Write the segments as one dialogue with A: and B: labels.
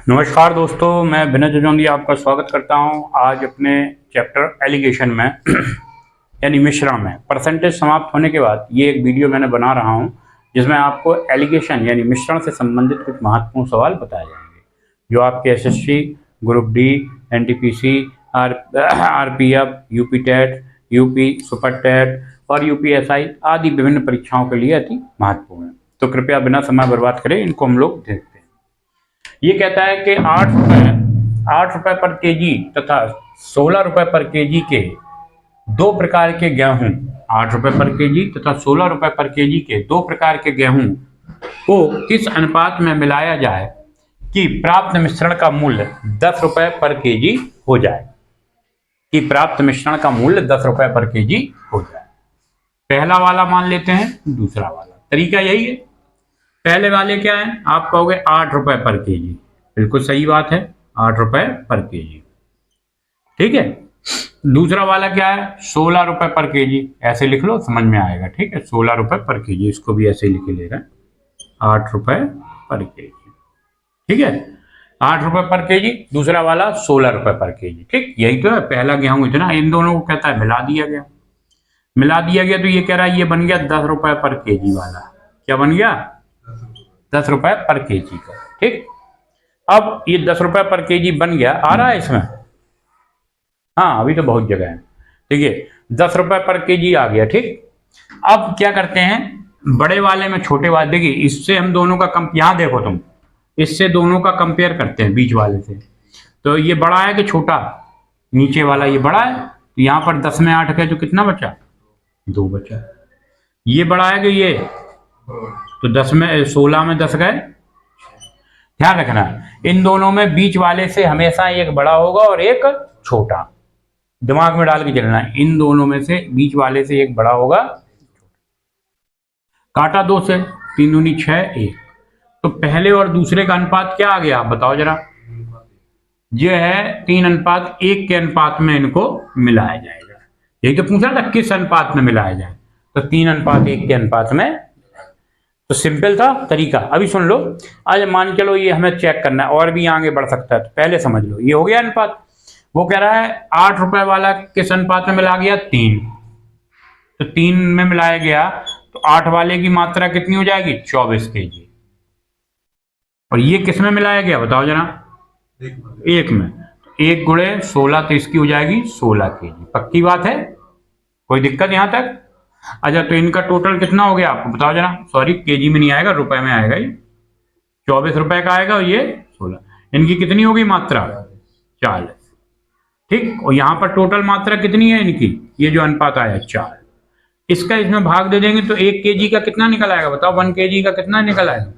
A: नमस्कार दोस्तों, मैं विनय जजौंदिया आपका स्वागत करता हूं। आज अपने चैप्टर एलिगेशन में यानी मिश्रण में परसेंटेज समाप्त होने के बाद ये एक वीडियो मैंने बना रहा हूं जिसमें आपको एलिगेशन यानी मिश्रण से संबंधित कुछ महत्वपूर्ण सवाल बताए जाएंगे जो आपके SSC, group D, NTPC, RPF, UP TET, UP super TET और यूपीएसआई आदि विभिन्न परीक्षाओं के लिए अति महत्वपूर्ण है। तो कृपया बिना समय बर्बाद करें इनको हम लोग देखते हैं। ये कहता है कि 8 रुपए पर केजी तथा 16 रुपए पर केजी के दो प्रकार के गेहूं, 8 रुपए पर केजी तथा 16 रुपए पर केजी के दो प्रकार के गेहूं को किस अनुपात में मिलाया जाए कि प्राप्त मिश्रण का मूल्य 10 रुपए पर केजी हो जाए। कि प्राप्त मिश्रण का मूल्य 10 रुपए पर केजी हो जाए। पहला वाला मान लेते हैं, दूसरा वाला। तरीका यही है। पहले वाले क्या है, आप कहोगे 8 रुपए पर केजी, बिल्कुल सही बात है, 8 रुपए पर केजी, ठीक है। दूसरा वाला क्या है, 16 रुपए पर केजी, ऐसे लिख लो, समझ में आएगा, ठीक है। 16 रुपए पर केजी, इसको भी ऐसे लिख ले रहे हैं, 8 रुपए पर केजी, ठीक है। 8 रुपए पर केजी, दूसरा वाला 16 रुपए पर केजी, ठीक। यही तो है। पहला गेहूं इतना, इन दोनों को कहता है मिला दिया गया। मिला दिया गया तो ये कह रहा है ये बन गया 10 रुपए पर केजी वाला। क्या बन गया? 10 रुपए पर केजी का, ठीक। अब ये 10 रुपए पर केजी बन गया, आ रहा है इसमें? हाँ, अभी तो बहुत जगह है, ठीक है। 10 रुपए पर केजी आ गया, ठीक। अब क्या करते हैं, बड़े वाले में छोटे वाले, देखिए इससे हम दोनों का यहाँ देखो तुम, इससे दोनों का कंपेयर करते हैं बीच वाले से। तो ये बड़ा है कि छोटा? नीचे वाला ये बड़ा है, तो यहाँ पर 10 में 8 गए तो कितना बचा? 2 बचा। ये बड़ा है कि ये? तो 10 में 16 में 10 गए। ध्यान रखना, इन दोनों में बीच वाले से हमेशा एक बड़ा होगा और एक छोटा। दिमाग में डाल के चलना, इन दोनों में से बीच वाले से एक बड़ा होगा। काटा 2 से, 3 दूनी 6, 1। तो पहले और दूसरे का अनुपात क्या आ गया, आप बताओ जरा। ये है 3:1 के अनुपात में इनको मिलाया जाएगा। यही तो पूछा था, किस अनुपात में मिलाया जाए, तो 3:1 के अनुपात में। तो सिंपल था तरीका। अभी सुन लो, आज मान चलो ये हमें चेक करना है और भी आगे बढ़ सकता है, तो पहले समझ लो। ये हो गया अनुपात। वो कह रहा है 8 रुपए वाला किस अनुपात में मिला गया? 3। तो 3 में मिलाया गया तो 8 वाले की मात्रा कितनी हो जाएगी? 24 केजी। और ये किस में मिलाया गया बताओ जरा? 1 में। 1 गुणे 16 तो इसकी हो जाएगी 16 केजी। पक्की बात है, कोई दिक्कत यहां तक? अच्छा, तो इनका टोटल कितना हो गया आपको बताओ जरा। सॉरी, केजी में नहीं आएगा, रुपए में आएगा। ये 24 रुपए का आएगा और ये 16। इनकी कितनी होगी मात्रा? 40, ठीक। और यहाँ पर टोटल मात्रा कितनी है इनकी? ये जो अनुपात आया 4। इसका इसमें भाग दे देंगे तो 1 केजी का कितना निकल आएगा बताओ? 1 केजी का कितना निकल आएगा?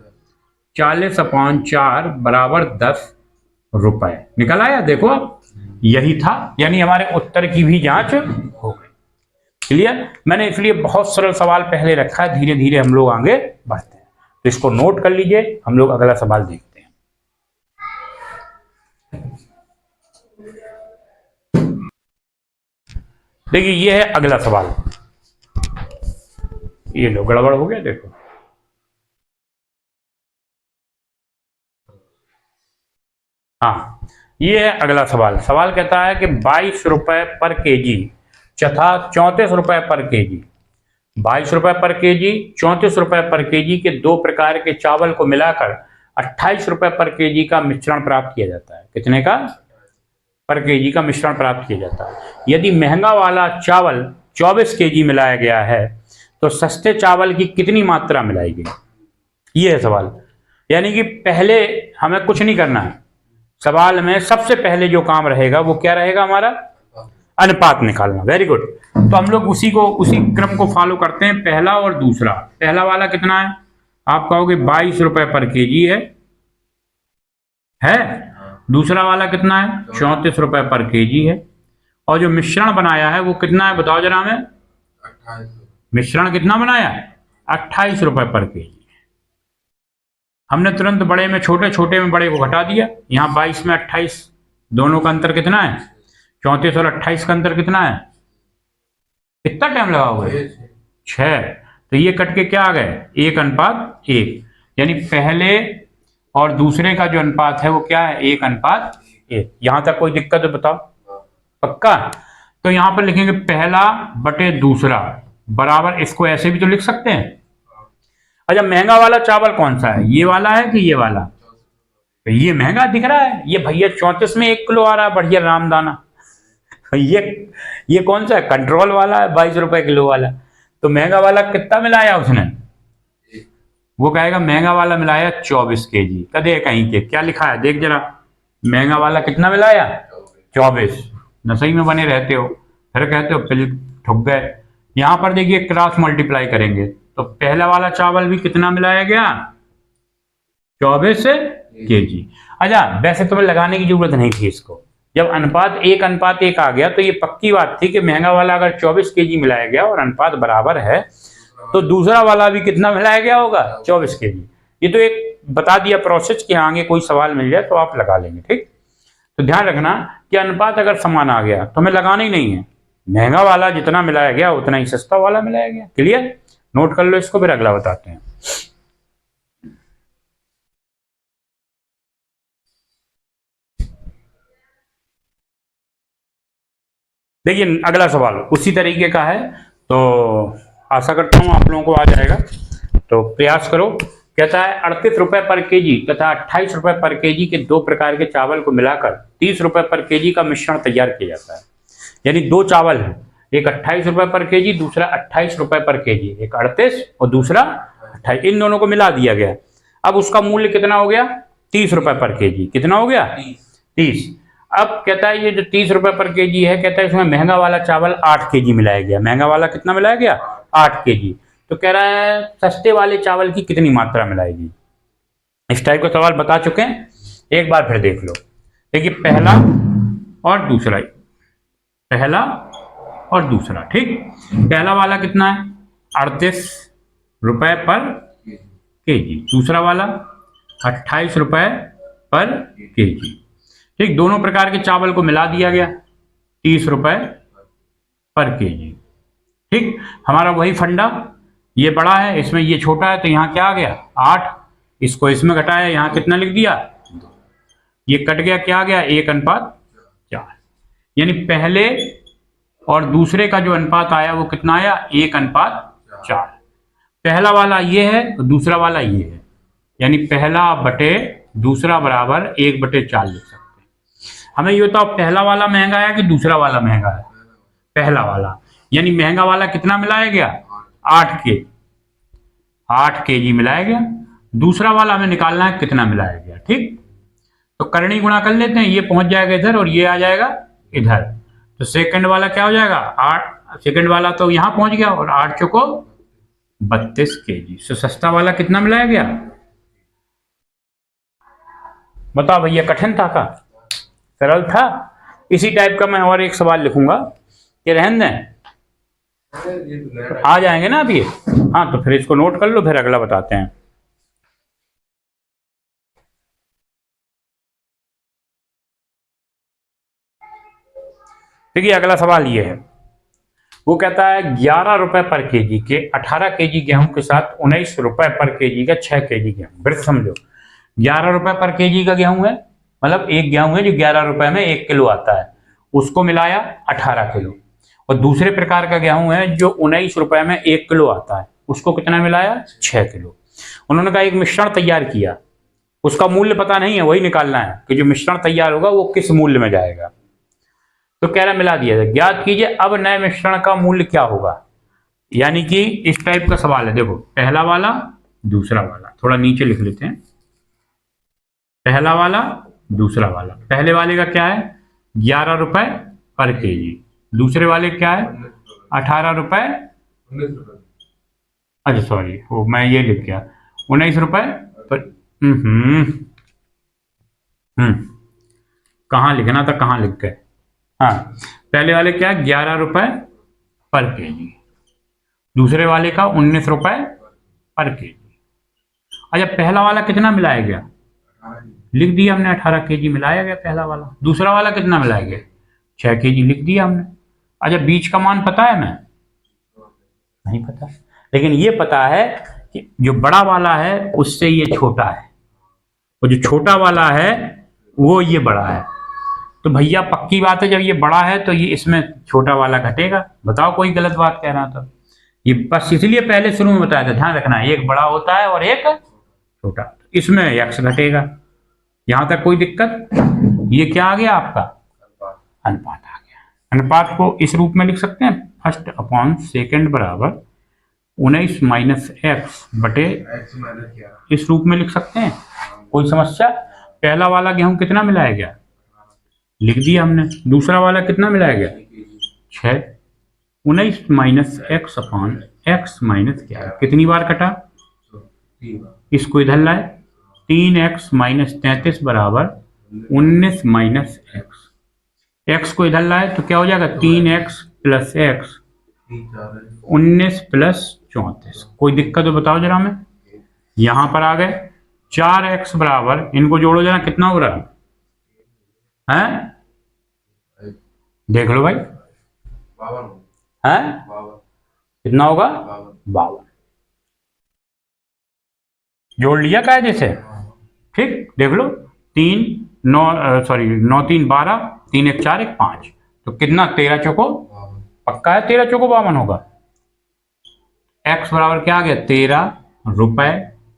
A: 40/4 बराबर 10 रुपए निकल आया। देखो, यही था, यानी हमारे उत्तर की भी जांच हो गई। क्लियर? मैंने इसलिए बहुत सरल सवाल पहले रखा है, धीरे धीरे हम लोग आगे बढ़ते हैं। तो इसको नोट कर लीजिए, हम लोग अगला सवाल देखते हैं। देखिए, ये है अगला सवाल। ये लो, गड़बड़ हो गया, देखो। हाँ, ये है अगला सवाल। सवाल कहता है कि 22 रुपए पर केजी तथा 34 रुपए पर केजी, 22 रुपए पर केजी, 34 रुपए पर केजी के दो प्रकार के चावल को मिलाकर 28 रुपए पर केजी का मिश्रण प्राप्त किया जाता है। कितने का? पर केजी का मिश्रण प्राप्त किया जाता है। यदि महंगा वाला चावल 24 केजी मिलाया गया है तो सस्ते चावल की कितनी मात्रा मिलाई गई? ये है सवाल। यानी कि पहले हमें कुछ नहीं करना है, सवाल में सबसे पहले जो काम रहेगा वो क्या रहेगा हमारा? अनुपात निकालना। Very good. तो हम लोग उसी क्रम को फॉलो करते हैं। पहला और दूसरा। पहला वाला कितना है? आप कहोगे 22 रुपए पर केजी है। दूसरा वाला कितना है? 34 रुपए पर केजी है। और जो मिश्रण बनाया है वो कितना है बताओ जरा हमें? 28। मिश्रण कितना बनाया है? 28 रुपए पर केजी। हमने तुरंत बड़े में छोटे, छोटे में बड़े को घटा दिया। यहाँ 22 में 28, दोनों का अंतर कितना है? 34 और 28 का अंतर कितना है? कितना टाइम लगाओगे? 6। तो ये कट के क्या आ गए? 1:1। यानी पहले और दूसरे का जो अनुपात है वो क्या है, 1:1। यहां तक कोई दिक्कत है बताओ? पक्का? तो यहां पर लिखेंगे पहला बटे दूसरा बराबर, इसको ऐसे भी तो लिख सकते हैं। अच्छा, महंगा वाला चावल कौन सा है, ये वाला है कि ये वाला? तो ये महंगा दिख रहा है, ये भैया 34 में 1 किलो आ रहा है, बढ़िया रामदाना। ये कौन सा है, कंट्रोल वाला है, 22 रुपए किलो वाला। तो महंगा वाला कितना मिलाया उसने? वो कहेगा महंगा वाला मिलाया 24 केजी। कदे कहीं के क्या लिखा है देख जरा, महंगा वाला कितना मिलाया? 24। नशे में बने रहते हो, फिर कहते हो पिल ठुक गए। यहां पर देखिए क्रॉस मल्टीप्लाई करेंगे तो पहला वाला चावल भी कितना मिलाया गया, 24 केजी। अच्छा, वैसे तुम्हें लगाने की जरूरत नहीं थी इसको, जब अनुपात 1:1 आ गया तो ये पक्की बात थी कि महंगा वाला अगर 24 केजी मिलाया गया और अनुपात बराबर है तो दूसरा वाला भी कितना मिलाया गया होगा, 24 केजी। ये तो एक बता दिया प्रोसेस कि आगे कोई सवाल मिल जाए तो आप लगा लेंगे। ठीक, तो ध्यान रखना कि अनुपात अगर समान आ गया तो हमें लगाना ही नहीं है, महंगा वाला जितना मिलाया गया उतना ही सस्ता वाला मिलाया गया। क्लियर? नोट कर लो इसको, फिर अगला बताते हैं। देखिए अगला सवाल उसी तरीके का है, तो आशा करता हूं आप लोगों को आ जाएगा, तो प्रयास करो। कहता है 38 रुपए पर केजी तथा 28 रुपए पर केजी के दो प्रकार के चावल को मिलाकर 30 रुपए पर केजी का मिश्रण तैयार किया जाता है। यानी दो चावल है, एक 28 रुपए पर केजी, दूसरा 28 रुपए पर केजी, एक 38 और दूसरा 28, इन दोनों को मिला दिया गया। अब उसका मूल्य कितना हो गया, 30 रुपए पर केजी। कितना हो गया, 30। अब कहता है ये जो 30 रुपए पर केजी है, कहता है इसमें महंगा वाला चावल 8 केजी मिलाया गया। महंगा वाला कितना मिलाया गया, 8 केजी। तो कह रहा है सस्ते वाले चावल की कितनी मात्रा मिलाएगी। इस टाइप का सवाल बता चुके हैं, एक बार फिर देख लो। देखिए पहला और दूसरा, पहला और दूसरा। ठीक, पहला वाला कितना है, 38 रुपए पर केजी, दूसरा वाला 28 रुपए पर केजी। ठीक, दोनों प्रकार के चावल को मिला दिया गया, 30 रुपए पर केजी। ठीक, हमारा वही फंडा, ये बड़ा है इसमें ये छोटा है, तो यहाँ क्या आ गया 8, इसको इसमें घटाया, यहाँ कितना लिख दिया, ये कट गया, क्या आ गया 1:4। यानी पहले और दूसरे का जो अनुपात आया वो कितना आया, 1:4। पहला वाला ये है, दूसरा वाला ये है, यानी पहला बटे दूसरा बराबर 1/4 लिख सकते हैं। हमें ये बताओ पहला वाला महंगा है कि दूसरा वाला महंगा है, पहला वाला। यानी महंगा वाला कितना मिलाया गया, 8 केजी मिलाया गया। दूसरा वाला हमें निकालना है कितना मिलाया गया। ठीक, तो करनी गुणा कर लेते हैं, ये पहुंच जाएगा इधर और ये आ जाएगा इधर। तो सेकंड वाला क्या हो जाएगा 8, सेकंड वाला तो यहां पहुंच गया, और 8 चौको 32 केजी। तो सस्ता वाला कितना मिलाया गया, बताओ भैया, कठिन था का सरल था? इसी टाइप का मैं और एक सवाल लिखूंगा, ये रहने दें, आ जाएंगे ना अभी। हाँ, तो फिर इसको नोट कर लो, फिर अगला बताते हैं। देखिए अगला सवाल ये है, वो कहता है 11 रुपए पर केजी के 18 केजी गेहूं के साथ 19 रुपए पर केजी का 6 केजी गेहूं। फिर समझो, 11 रुपए पर केजी का गेहूं है, मतलब एक गेहूं है जो 11 रुपए में 1 किलो आता है, उसको मिलाया 18 किलो। और दूसरे प्रकार का गेहूं है जो 19 रुपए में 1 किलो आता है, उसको कितना मिलाया, 6 किलो। उन्होंने कहा एक मिश्रण तैयार किया, उसका मूल्य पता नहीं है, वही निकालना है कि जो मिश्रण तैयार होगा वो किस मूल्य में जाएगा। तो कह रहा मिला दिया जाए, ज्ञात कीजिए अब नए मिश्रण का मूल्य क्या होगा। यानी कि इस टाइप का सवाल है। देखो पहला वाला दूसरा वाला, थोड़ा नीचे लिख लेते हैं, पहला वाला दूसरा वाला। पहले वाले का क्या है 11 रुपए पर केजी, दूसरे वाले क्या है 18 रुपए, अच्छा सॉरी वो मैं ये लिख गया 19 रुपए पर। कहाँ लिखना था, कहाँ लिख गए। हाँ, पहले वाले क्या 11 रुपए पर केजी, दूसरे वाले का 19 रुपए पर केजी। अच्छा, पहला वाला कितना मिलाया गया, लिख दिया हमने 18 केजी मिलाया गया पहला वाला। दूसरा वाला कितना मिलाया गया 6 केजी लिख दिया हमने। अच्छा, बीच का मान पता है, मैं नहीं पता, लेकिन ये पता है कि जो बड़ा वाला है उससे ये छोटा है, और जो छोटा वाला है वो ये बड़ा है। तो भैया पक्की बात है, जब ये बड़ा है तो ये इसमें छोटा वाला घटेगा। बताओ कोई गलत बात कह रहा था? ये बस इसलिए पहले शुरू में बताया था, ध्यान रखना, एक बड़ा होता है और एक छोटा, इसमें x घटेगा। यहां तक कोई दिक्कत? ये क्या आ गया आपका? अनुपात आ गया। अनुपात को इस रूप में लिख सकते हैं, फर्स्ट अपॉन सेकंड बराबर 19 माइनस एक्स बटे, इस रूप में लिख सकते हैं। कोई समस्या? पहला वाला गेहूं कितना मिलाया गया, लिख दिया हमने। दूसरा वाला कितना मिलाया गया, 6। 19 minus x upon x minus क्या, कितनी बार कटा, इसको इधर लाए, 3x माइनस 33 बराबर 19 माइनस एक्स। एक्स को इधर लाए तो क्या हो जाएगा, 3x प्लस एक्स, 19 प्लस 34। कोई दिक्कत हो बताओ जरा में। यहां पर आ गए 4x बराबर, इनको जोड़ो जरा, कितना हो रहा है? देख लो भाई, है कितना होगा, 52। जोड़ लिया कायदे से, ठीक। देख लो, 9 3 12, 3 1 4 1 5, तो कितना, 13 चौको, पक्का है 13 चौको 52 होगा। x बराबर क्या आ गया, 13 रुपए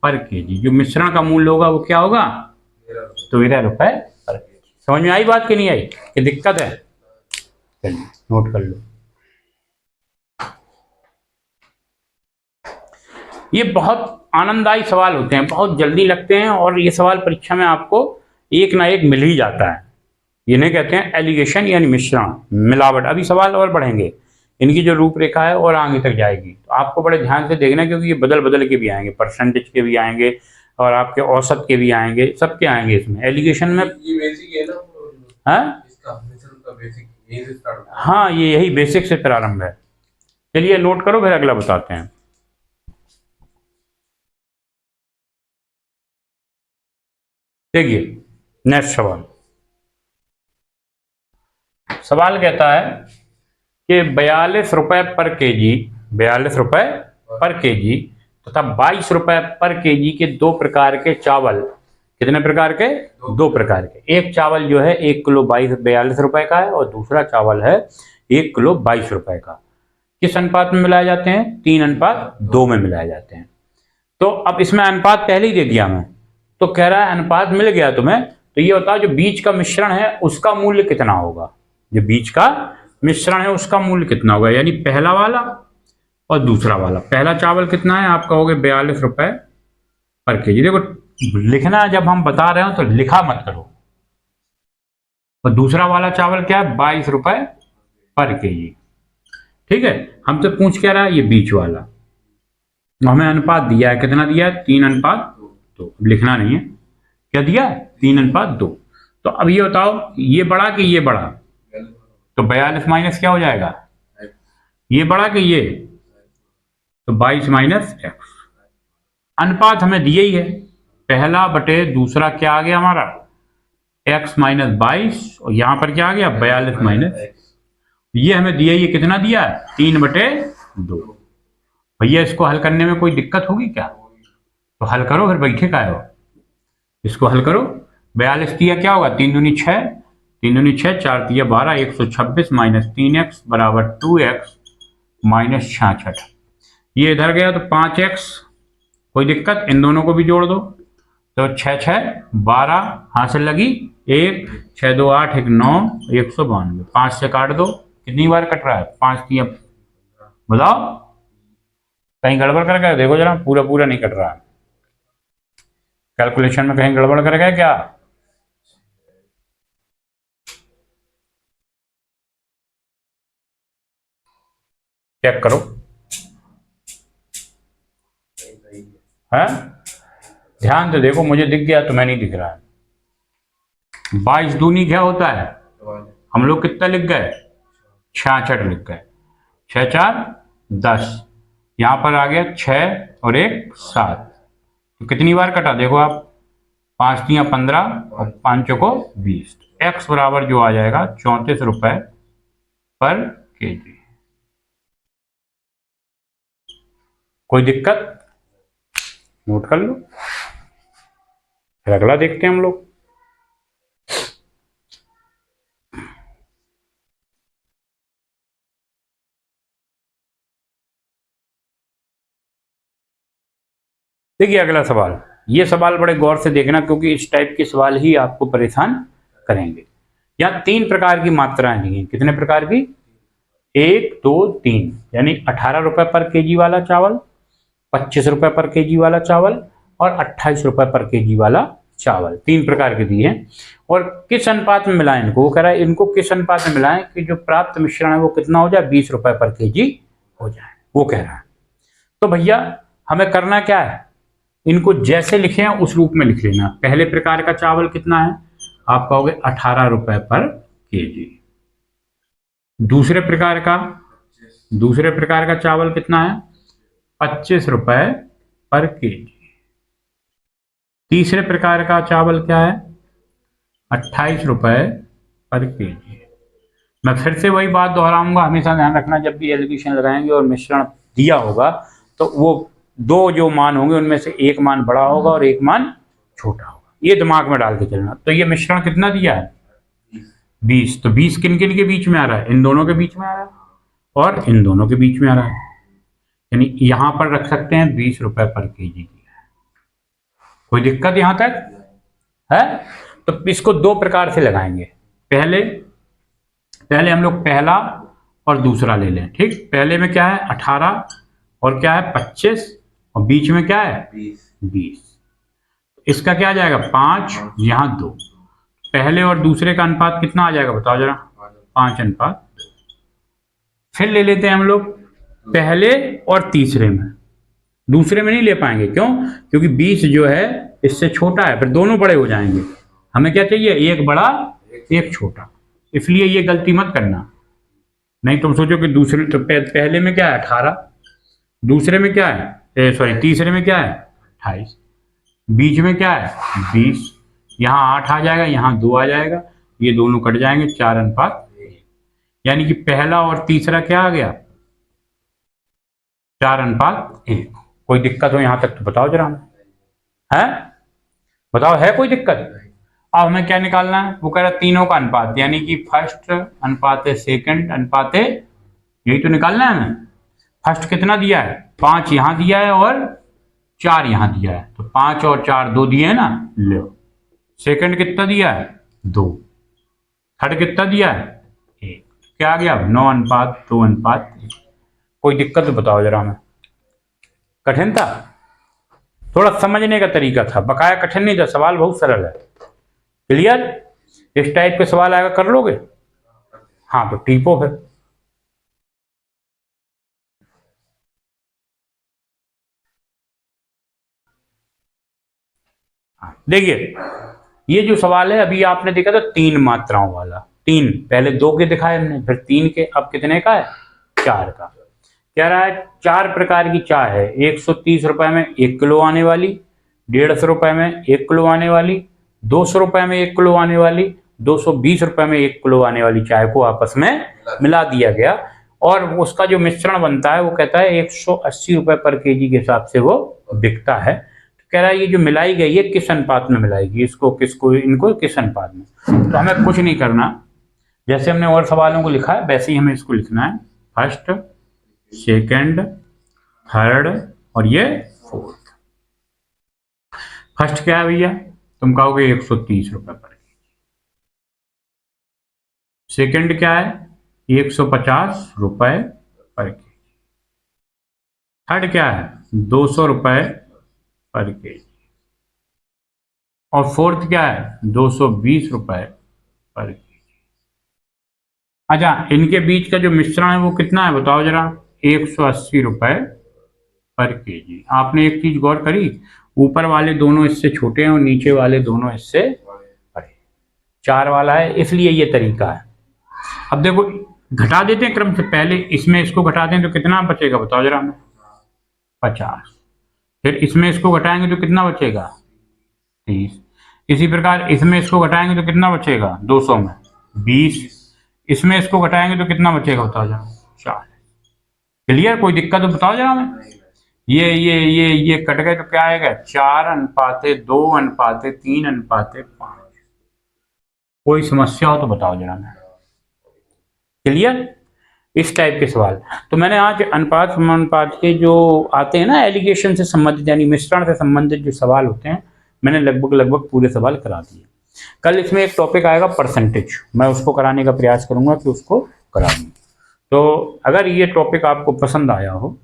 A: पर केजी। जो मिश्रण का मूल्य होगा वो क्या होगा, 13 रुपए पर केजी। समझ में आई बात कि नहीं आई, कि दिक्कत है? चलिए नोट कर लो। ये बहुत आनंददायी सवाल होते हैं, बहुत जल्दी लगते हैं, और ये सवाल परीक्षा में आपको एक ना एक मिल ही जाता है। इन्हें कहते हैं एलिगेशन यानी मिश्रण, मिलावट। अभी सवाल और बढ़ेंगे, इनकी जो रूपरेखा है और आगे तक जाएगी, तो आपको बड़े ध्यान से देखना है, क्योंकि ये बदल बदल के भी आएंगे, परसेंटेज के भी आएंगे और आपके औसत के भी आएंगे, सबके आएंगे इसमें। एलिगेशन में
B: ये बेसिक है ना,
A: हाँ,
B: इसका मिश्रण का बेसिक यही से स्टार्ट होता है।
A: हाँ, ये यही बेसिक से प्रारंभ है। चलिए नोट करो, फिर अगला बताते हैं। देखिए नेक्स्ट सवाल, सवाल कहता है कि 42 रुपए पर केजी, 42 रुपए पर केजी तथा 22 रुपए पर केजी के दो प्रकार के चावल, कितने प्रकार के, दो प्रकार के। एक चावल जो है 1 किलो 42 रुपए का है, और दूसरा चावल है 1 किलो 22 रुपए का। किस अनुपात में मिलाए जाते हैं, 3:2 में मिलाए जाते हैं। तो अब इसमें अनुपात पहले ही दे दिया मैं, तो कह रहा है अनुपात मिल गया तुम्हें, तो ये बताओ जो बीज का मिश्रण है उसका मूल्य कितना होगा। जो बीज का मिश्रण है उसका मूल्य कितना होगा, यानी पहला वाला और दूसरा वाला। पहला चावल कितना है आपका, हो गया 42 रुपए पर केजी। देखो लिखना, जब हम बता रहे हो तो लिखा मत करो। और दूसरा वाला चावल क्या है, 22 रुपए पर केजी, ठीक है। हमसे पूछ क्या रहा है, ये बीच वाला। हमें अनुपात दिया है, कितना दिया है, 3:2। अब लिखना नहीं है, क्या दिया है, 3:2। तो अब ये बताओ, ये बड़ा कि ये बड़ा, तो 42 माइनस क्या हो जाएगा, ये बड़ा कि ये, तो 22 माइनस एक्स। अनुपात हमें दिए ही है, पहला बटे दूसरा क्या आ गया हमारा, x माइनस 22, और यहां पर क्या आ गया, 42 माइनस। ये हमें दिया, ये कितना दिया है, 3/2। भैया इसको हल करने में कोई दिक्कत होगी क्या, तो हल करो, फिर बैठे का हो, इसको हल करो। 42 दिया क्या होगा, 3 दूनी 6, 3 दूनी 6, 4 दिया 12, 126 माइनस 3x बराबर 2x माइनस 66। ये इधर गया तो 5x, कोई दिक्कत, इन दोनों को भी जोड़ दो, तो 6 6 12, हासिल लगी 1, 6 2 8 1 9, 192। 5 से काट दो, कितनी बार कट रहा है, 5 दिया, बताओ कहीं गड़बड़ कर गए, देखो जरा, पूरा पूरा नहीं कट रहा है, कैलकुलेशन में कहीं गड़बड़ कर गए क्या, चेक करो, है ध्यान से देखो, मुझे दिख गया, तुम्हें नहीं दिख रहा है। 22 दूनी क्या होता है, हम लोग कितना लिख गए, 66 लिख गए, 6 4 10, यहां पर आ गया 6 और 1 7, तो कितनी बार कटा, देखो आप, 5 दिया 15 और 5 को 20। एक्स बराबर जो आ जाएगा 34 रुपए पर केजी। कोई दिक्कत, नोट कर लो। फिर अगला देखते हैं हम लोग। देखिए अगला सवाल, ये सवाल बड़े गौर से देखना क्योंकि इस टाइप के सवाल ही आपको परेशान करेंगे। यहाँ 3 प्रकार की मात्राएं दी हैं। कितने प्रकार की? 1, 2, 3, यानी 18 रुपए पर केजी वाला चावल, 25 रुपए पर केजी वाला चावल और 28 रुपए पर केजी वाला चावल। 3 प्रकार के दिए हैं। और किस अनुपात में मिलाएं इनको? वो कह रहा है इनको किस अनुपात में मिलाएं कि जो प्राप्त मिश्रण है वो कितना हो जाए? 20 रुपए पर केजी हो जाए, वो कह रहा है। तो भैया हमें करना क्या है, इनको जैसे लिखे हैं उस रूप में लिख लेना। पहले प्रकार का चावल कितना है? आप कहोगे 18 रुपए पर केजी। दूसरे प्रकार का चावल कितना है? 25 रुपए पर केजी। तीसरे प्रकार का चावल क्या है? 28 रुपए पर केजी। मैं फिर से वही बात दोहराऊंगा, हमेशा ध्यान रखना जब भी एलिगेशन लगाएंगे और मिश्रण दिया होगा तो वो 2 जो मान होंगे उनमें से एक मान बड़ा होगा और एक मान छोटा होगा, ये दिमाग में डाल के चलना। तो ये मिश्रण कितना दिया है? 20। तो 20 किन किन के बीच में आ रहा है? इन दोनों के बीच में आ रहा है और इन दोनों के बीच में आ रहा है, यानी यहां पर रख सकते हैं 20 रुपए पर केजी की। कोई दिक्कत यहां तक है? तो इसको 2 प्रकार से लगाएंगे। पहले हम लोग पहला और दूसरा ले लें, ठीक। पहले में क्या है? 18 और क्या है? 25 और बीच में क्या है? 20। इसका क्या आ जाएगा? 5, यहाँ 2। पहले और दूसरे का अनुपात कितना आ जाएगा बताओ जरा? 5 अनुपात। फिर ले लेते हैं हम लोग पहले और तीसरे में। दूसरे में नहीं ले पाएंगे, क्यों? क्योंकि 20 जो है इससे छोटा है, फिर दोनों बड़े हो जाएंगे। हमें क्या चाहिए? एक बड़ा एक छोटा, इसलिए ये गलती मत करना। नहीं तुम सोचो कि दूसरे तो पहले में क्या है? 18, दूसरे में क्या है? तीसरे में क्या है? 28, बीच में क्या है? 20। यहाँ 8 आ जाएगा, यहाँ 2 आ जाएगा, ये दोनों कट जाएंगे, 4 अनुपात 1। यानी कि पहला और तीसरा क्या आ गया? 4 अनुपात 1। कोई दिक्कत हो यहां तक तो बताओ जरा हमें, है? बताओ, है कोई दिक्कत? अब हमें क्या निकालना है? वो कह रहा है तीनों का अनुपात, यानी कि फर्स्ट अनुपात सेकंड अनुपात, यही तो निकालना है हमें। फर्स्ट कितना दिया है? 5 यहां दिया है और 4 यहां दिया है, तो 5 और 4 2 दिए है ना, लो। सेकंड कितना दिया है? 2। थर्ड कितना दिया है? 1। क्या आ गया? 9 अनुपात 2 अनुपात 1। कोई दिक्कत तो बताओ जरा हमें। कठिन था? थोड़ा समझने का तरीका था, बकाया कठिन नहीं था, सवाल बहुत सरल है। क्लियर? इस टाइप के सवाल आएगा कर लोगे? हाँ तो टीपो फिर। देखिए ये जो सवाल है अभी आपने देखा था 3 मात्राओं वाला। 3 पहले 2 के दिखाए हमने, फिर 3 के, अब कितने का है? 4 का। कह रहा है 4 प्रकार की चाय है। 130 रुपए में 1 किलो आने वाली, 150 रुपए में 1 किलो आने वाली, 200 रुपए में 1 किलो आने वाली, 220 रुपए में 1 किलो आने वाली चाय को आपस में मिला दिया गया और उसका जो मिश्रण बनता है वो कहता है 180 रुपए पर केजी के हिसाब से वो बिकता है। तो कह रहा है ये जो मिलाई गई है किस अनुपात में मिलाएगी, इसको किसको, इनको किस अनुपात में। तो हमें कुछ नहीं करना, जैसे हमने और सवालों को लिखा है वैसे ही हमें इसको लिखना है। फर्स्ट, सेकंड, थर्ड और ये फोर्थ। फर्स्ट क्या है भैया? तुम कहोगे 130 रुपए पर केजी। सेकंड क्या है? 150 रुपए पर केजी। थर्ड क्या है? 200 रुपए पर केजी। और फोर्थ क्या है? 220 रुपए पर केजी। अच्छा, इनके बीच का जो मिश्रण है वो कितना है बताओ जरा? 180 रुपए पर केजी। आपने एक चीज गौर करी, ऊपर वाले दोनों इससे छोटे हैं और नीचे वाले दोनों इससे बड़े। 4 वाला है इसलिए ये तरीका है। अब देखो घटा देते हैं क्रम से, पहले इसमें इसको घटा दें तो कितना बचेगा बताओ जरा हमें? 50। फिर इसमें इसको घटाएंगे तो कितना बचेगा? 30। इसी प्रकार इसमें इसको घटाएंगे तो कितना बचेगा? 200 में 20। इसमें इसको घटाएंगे तो कितना बचेगा बताओ जरा? 4। क्लियर? कोई दिक्कत तो बताओ जरा हमें। ये कट गए तो क्या आएगा? 4:2:3:5। कोई समस्या हो तो बताओ जरा। मैं क्लियर? इस टाइप के सवाल। तो मैंने आज अनुपात समानुपात के जो आते हैं ना एलिगेशन से संबंधित यानी मिश्रण से संबंधित जो सवाल होते हैं, मैंने लगभग पूरे सवाल करा दिए। कल इसमें एक टॉपिक आएगा परसेंटेज, मैं उसको कराने का प्रयास करूंगा कि उसको करा दूँ। तो अगर ये टॉपिक आपको पसंद आया हो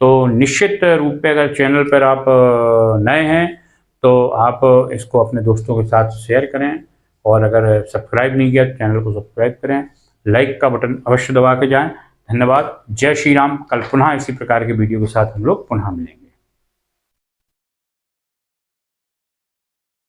A: तो निश्चित रूप पे अगर चैनल पर आप नए हैं तो आप इसको अपने दोस्तों के साथ शेयर करें, और अगर सब्सक्राइब नहीं किया तो चैनल को सब्सक्राइब करें, लाइक का बटन अवश्य दबा के जाएं। धन्यवाद। जय श्री राम। कल पुनः इसी प्रकार के वीडियो के साथ हम लोग पुनः मिलेंगे।